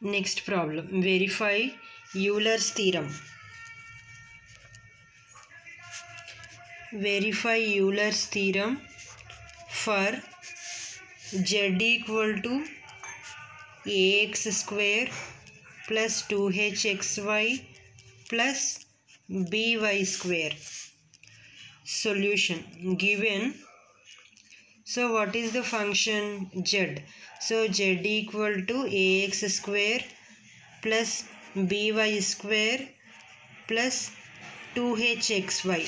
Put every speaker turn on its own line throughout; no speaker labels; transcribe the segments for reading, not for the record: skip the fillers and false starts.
Next problem. Verify Euler's theorem. Verify Euler's theorem for z equal to ax square plus 2hxy plus by square. Solution given. So what is the function z? So z equal to ax square plus by square plus 2hxy.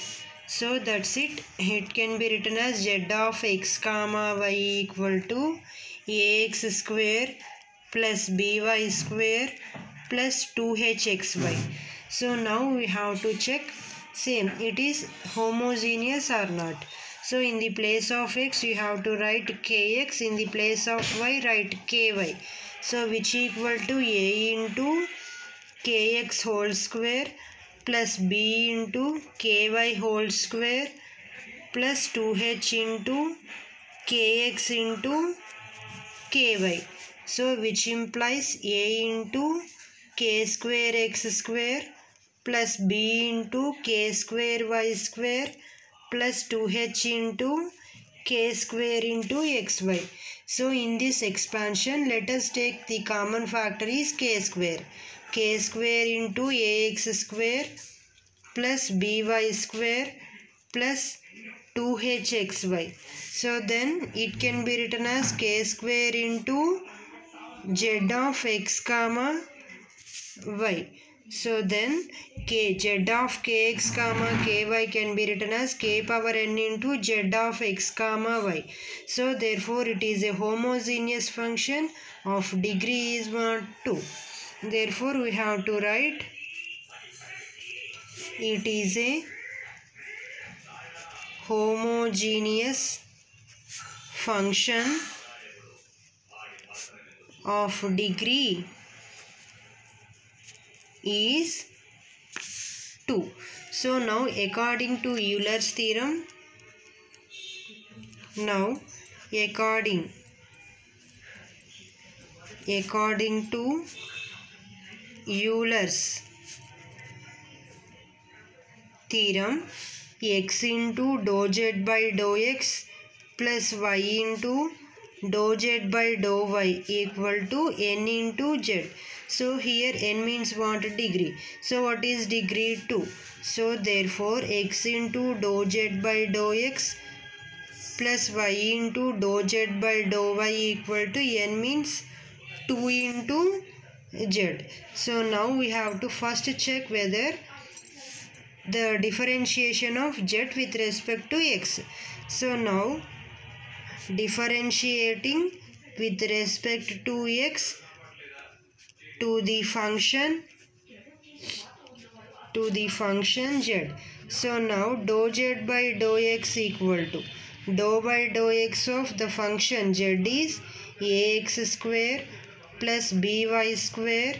So that's it. It can be written as z of x comma y equal to ax square plus by square plus 2hxy. So now we have to check same it is homogeneous or not. So in the place of x you have to write kx, in the place of y write ky. So which equal to a into kx whole square plus b into ky whole square plus 2h into kx into ky. So which implies a into k square x square plus b into k square y square plus 2h into k square into xy. So in this expansion let us take the common factor is k square into ax square plus by square plus 2hxy. So then it can be written as k square into z of x comma y. So then z of kx comma ky can be written as k power n into z of x comma y. So therefore it is a homogeneous function of degree is 2. Therefore we have to write it is a homogeneous function of degree is 2. So now according to Euler's theorem, according to Euler's theorem, x into dou z by dou x plus y into dou z by dou y equal to n into z. So here n means what? Degree. So what is degree? 2. So therefore x into dou z by dou x plus y into dou z by dou y equal to n means 2 into z. So now we have to first check whether the differentiation of z with respect to x. So now differentiating with respect to x to the function z. So now dou z by dou x equal to dou by dou x of the function z is ax square plus by square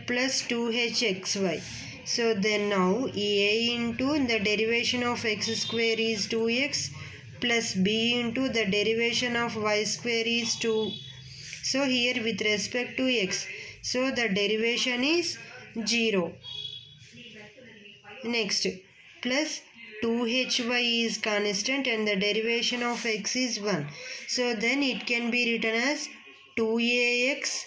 plus 2hxy. So then now a into the derivation of x square is 2x plus b into the derivation of y square is 2. So here with respect to x, so the derivation is 0. Next plus 2hy is constant and the derivation of x is 1. So then it can be written as 2ax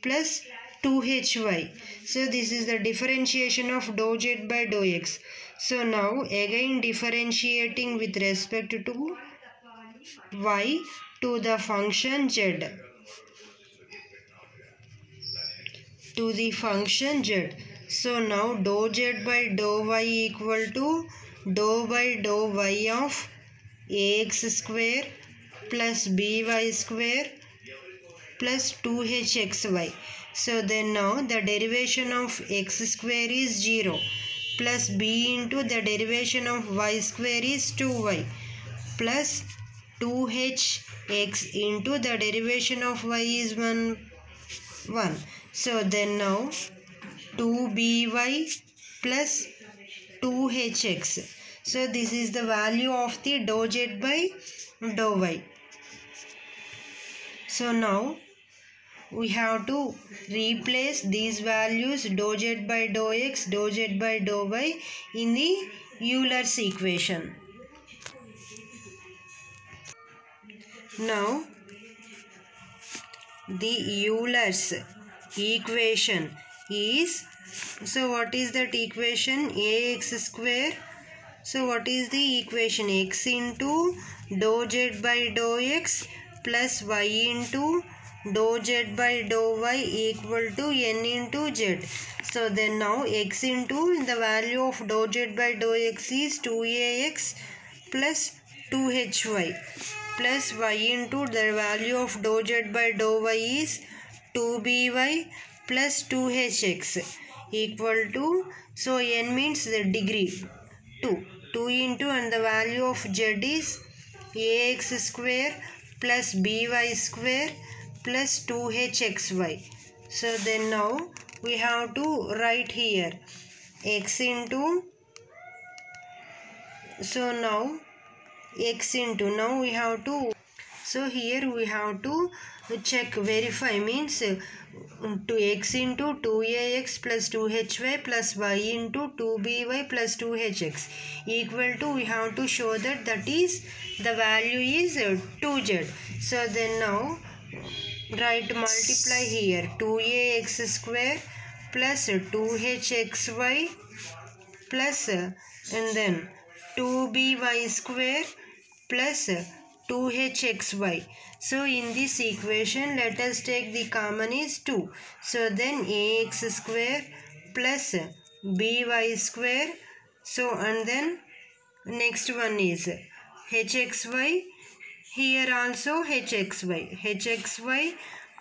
plus 2hy. So this is the differentiation of dou z by dou x. So now again differentiating with respect to y to the function z. To the function z. So now dou z by dou y equal to dou by dou y of ax square plus by square plus 2hxy. So then now the derivation of x square is 0 plus b into the derivation of y square is 2y plus 2hx into the derivation of y is 1. So then now 2by plus 2hx. So this is the value of the dou z by dou y. So now we have to replace these values dou z by dou x, dou z by dou y in the Euler's equation. Now the Euler's equation is, so what is that equation? Ax square. So what is the equation? X into dou z by dou x plus y into dou z by dou y equal to n into z. So then now x into the value of dou z by dou x is 2ax plus 2hy plus y into the value of dou z by dou y is 2by plus 2hx equal to, so n means the degree, 2 into, and the value of z is ax square plus by square plus 2hxy. So then now we have to write here x into, so now x into, now we have to, so here we have to check, verify, means to x into 2ax plus 2hy plus y into 2by plus 2hx equal to, we have to show that is the value is 2z. So then now write, multiply here 2ax square plus 2hxy plus and then 2by square plus 2hxy. So in this equation let us take the common is 2. So then ax square plus by square. So and then next one is hxy. Here also hxy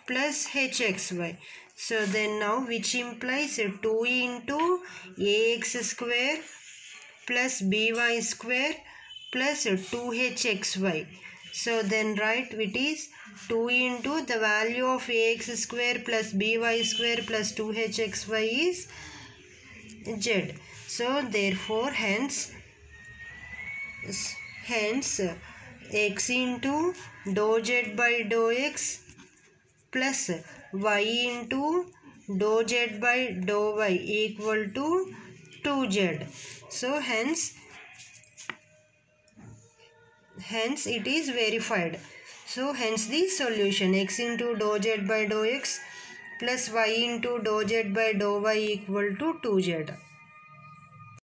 plus hxy. So then now which implies 2 into ax square plus by square plus 2hxy. So then write, it is 2 into the value of ax square plus by square plus 2hxy is z. So therefore hence x into dou z by dou x plus y into dou z by dou y equal to 2z. So hence it is verified. So hence the solution, x into dou z by dou x plus y into dou z by dou y equal to 2z.